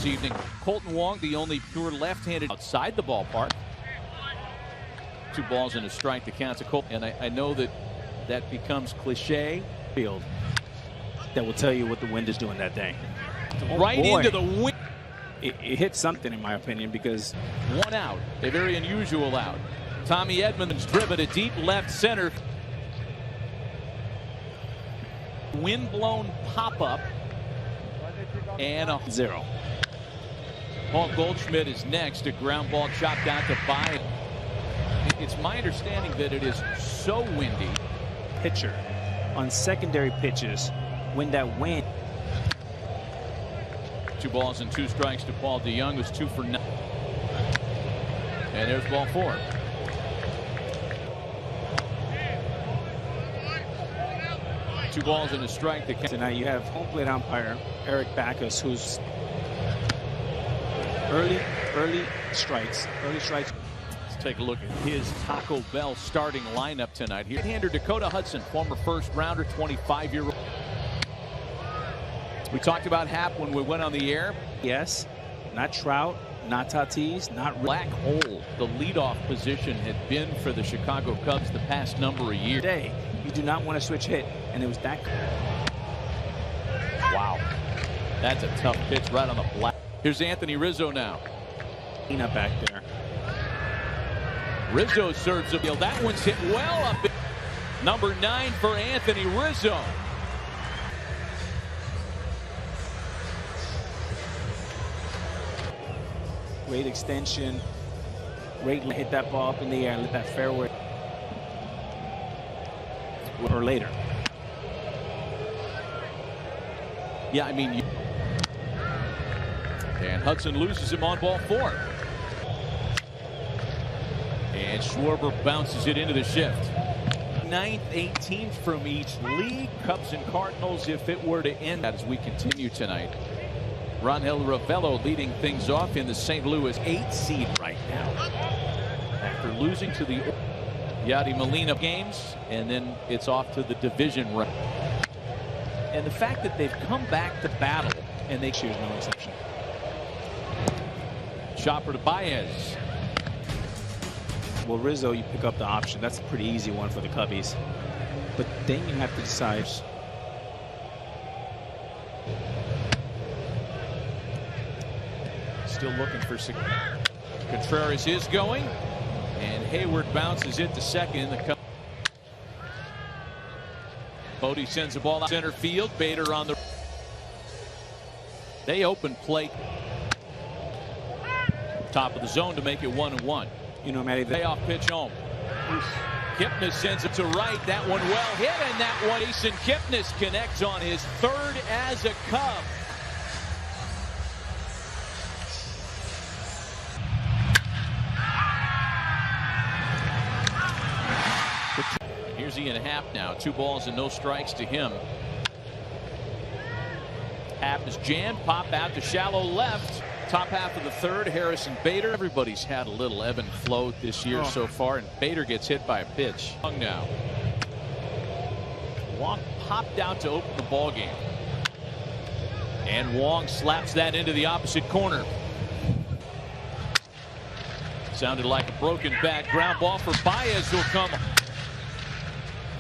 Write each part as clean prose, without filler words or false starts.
this evening. Colton Wong, the only pure left-handed outside the ballpark. 2 balls and a strike to count to Colton. And I know that becomes cliche. Field that will tell you what the wind is doing that day. Right into the wind. It hit something, in my opinion, because 1 out, a very unusual out. Tommy Edmonds driven to deep left center. Wind-blown pop-up and a 0. Paul Goldschmidt is next. A ground ball chopped out to Baez. It's my understanding that it is so windy. Pitcher on secondary pitches, when that wind. 2 balls and 2 strikes to Paul DeYoung, who's 2 for 9. And there's ball 4. Two balls and a strike. Tonight you have home plate umpire Eric Backus, who's early strikes. Let's take a look at his Taco Bell starting lineup tonight. Right-hander Dakota Hudson, former first-rounder, 25-year-old. We talked about Happ when we went on the air. Yes, not Trout, not Tatis, not Black Hole. The leadoff position had been for the Chicago Cubs the past number of years. Today, you do not want to switch hit, and it was that. Wow, that's a tough pitch right on the black. Here's Anthony Rizzo now. Up back there. Rizzo serves a field. That one's hit well up. Number 9 for Anthony Rizzo. Great extension. Great hit that ball up in the air and let that fairway. Or later. Yeah, I mean. And Hudson loses him on ball 4. And Schwarber bounces it into the shift. 9th, 18th from each league. Cubs and Cardinals, if it were to end as we continue tonight. Rangel Ravelo leading things off in the St. Louis 8th seed right now. After losing to the Yadi Molina games, and then it's off to the division round. And the fact that they've come back to battle, and they choose no exception. Chopper to Baez. Well, Rizzo, you pick up the option. That's a pretty easy one for the Cubbies. But then you have to decide. Still looking for Contreras is going, and Hayward bounces it to second. The Bodie sends the ball out center field. Bader on the. They open plate. Top of the zone to make it 1-1. You know, Matty, the payoff pitch home. Kipnis sends it to right. That one well hit, and that one Jason Kipnis connects on his 3rd as a Cub. Here's Ian Happ now. 2 balls and no strikes to him. Happ is jammed. Pop out to shallow left. Top half of the 3rd, Harrison Bader. Everybody's had a little ebb and flow this year so far, and Bader gets hit by a pitch. Wong now. Wong popped out to open the ball game. And Wong slaps that into the opposite corner. Sounded like a broken bat. Ground ball for Baez will come.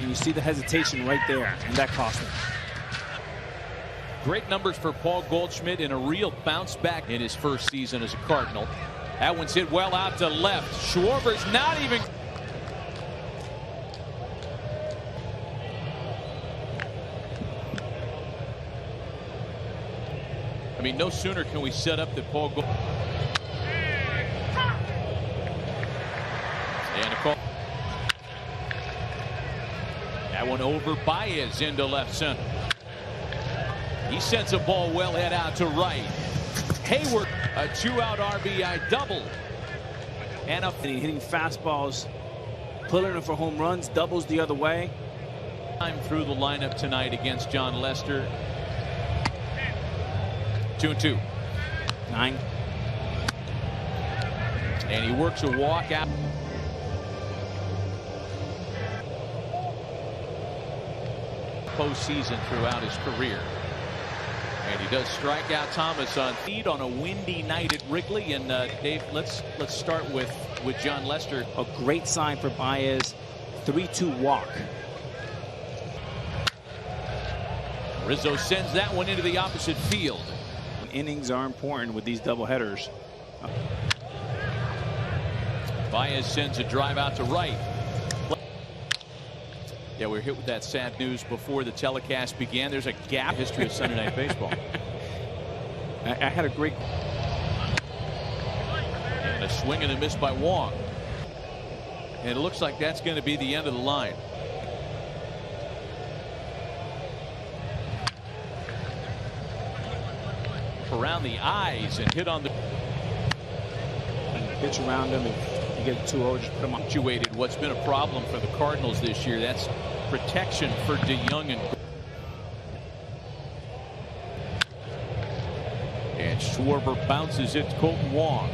And you see the hesitation right there, and that cost him. Great numbers for Paul Goldschmidt in a real bounce back in his first season as a Cardinal. That one's hit well out to left. Schwarber's not even. I mean, no sooner can we set up that Paul Goldschmidt. And a call. That one over Baez into left center. He sends a ball well head out to right. Hayward, a 2-out RBI double. And hitting fastballs, pulling them for home runs, doubles the other way. I'm through the lineup tonight against John Lester. 2-2. 9. And he works a walk out. Postseason throughout his career. And he does strike out Thomas on feed on a windy night at Wrigley. And Dave, let's start with John Lester. A great sign for Baez. 3-2 walk. Rizzo sends that one into the opposite field. Innings are important with these doubleheaders. Baez sends a drive out to right. Yeah, we were hit with that sad news before the telecast began. There's a gap in the history of Sunday Night Baseball. I had a great. And a swing and a miss by Wong. And it looks like that's going to be the end of the line. Around the eyes and hit on the pitch around him. If you get 2-0, just put him on. Situated what's been a problem for the Cardinals this year. That's protection for DeYoung and Schwarber bounces it to Colton Wong.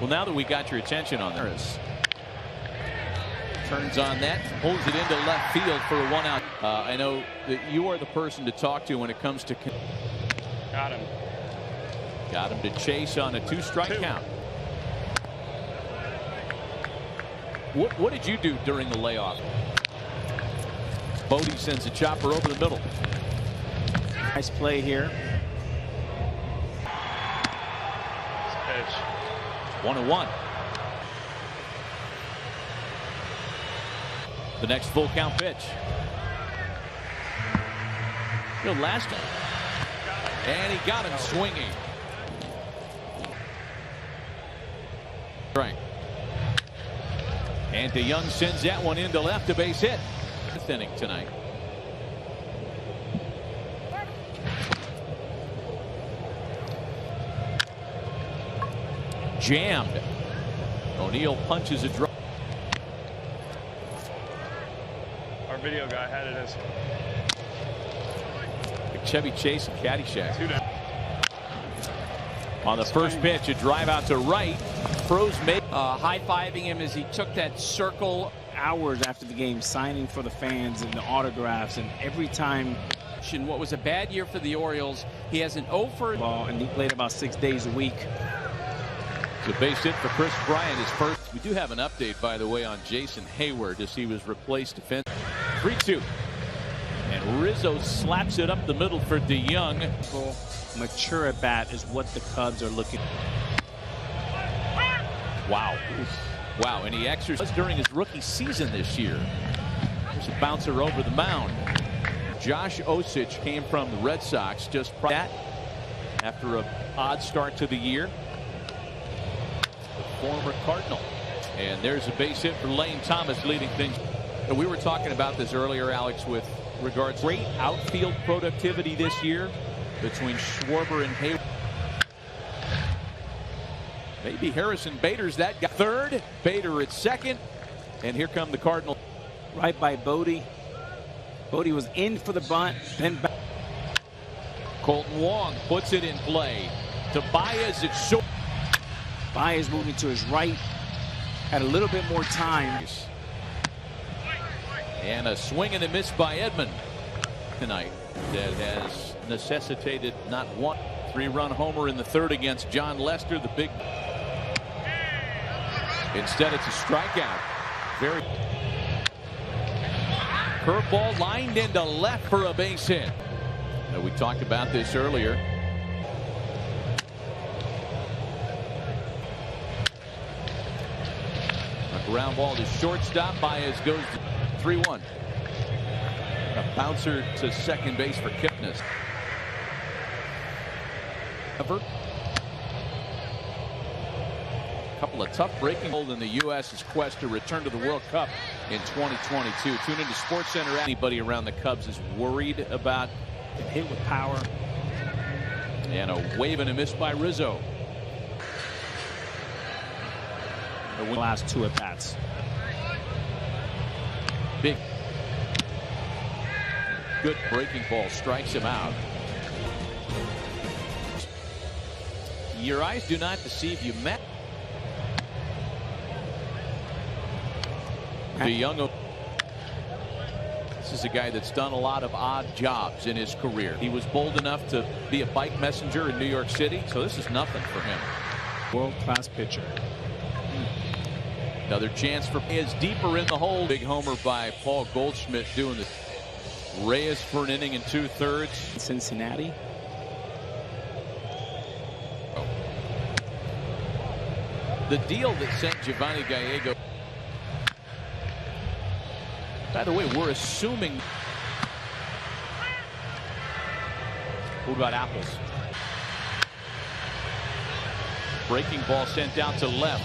Well, now that we got your attention on this, turns on that, pulls it into left field for a 1-out. I know that you are the person to talk to when it comes to. Got him. Got him to chase on a 2-strike count. What did you do during the layoff? Bodie sends a chopper over the middle. Nice play here. Pitch. 1-1. The next full count pitch. The last one. And he got him swinging. Right. And DeYoung sends that one into left, a base hit. 5th inning tonight. Jammed. O'Neill punches a draw. Our video guy had it as Chevy Chase and Caddyshack. On the first pitch, a drive out to right. Pros made high-fiving him as he took that circle. Hours after the game, signing for the fans and the autographs, and every time. What was a bad year for the Orioles, he has an 0 for ball, and he played about 6 days a week. It's a base hit for Chris Bryant, his first. We do have an update, by the way, on Jason Hayward as he was replaced defense. 3-2. And Rizzo slaps it up the middle for DeYoung. Mature at bat is what the Cubs are looking. Wow. Wow. And he exercised during his rookie season this year. There's a bouncer over the mound. Josh Osich came from the Red Sox just prior to that after an odd start to the year. The former Cardinal. And there's a base hit for Lane Thomas leading things. And we were talking about this earlier, Alex, with regards to great outfield productivity this year between Schwarber and Hayward. Maybe Harrison Bader's that guy. Third, Bader at second, and here come the Cardinals. Right by Bodie. Bodie was in for the bunt, then back. Colton Wong puts it in play to Baez at short. Baez moving to his right, had a little bit more time. And a swing and a miss by Edman tonight that has necessitated not one 3-run homer in the third against John Lester. The big. Instead, it's a strikeout. Very. Curveball lined into left for a base hit. Now, we talked about this earlier. A ground ball to shortstop. Baez goes to 3-1. A bouncer to second base for Kipnis. A couple of tough breaking hold in the U.S.'s quest to return to the World Cup in 2022. Tune into SportsCenter. Anybody around the Cubs is worried about hit with power. And a wave and a miss by Rizzo. The last 2 at bats. Big. Good breaking ball strikes him out. Your eyes do not deceive you, Matt. DeYoung. This is a guy that's done a lot of odd jobs in his career. He was bold enough to be a bike messenger in New York City, so this is nothing for him. World-class pitcher. Another chance for Reyes deeper in the hole. Big homer by Paul Goldschmidt doing the Reyes for an inning and 2/3. Cincinnati. The deal that sent Giovanni Gallego. By the way, we're assuming. What about Apples? Breaking ball sent out to left.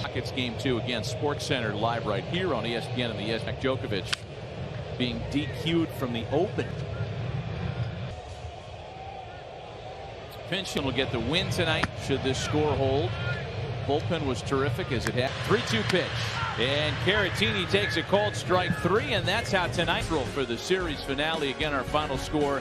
Rockets game 2 again. Sports Center live right here on ESPN and the ESPN. Djokovic being DQ'd from the Open. Finch will get the win tonight should this score hold. Bullpen was terrific as it had. 3-2 pitch. And Caratini takes a called strike 3, and that's how tonight for the series finale. Again, our final score.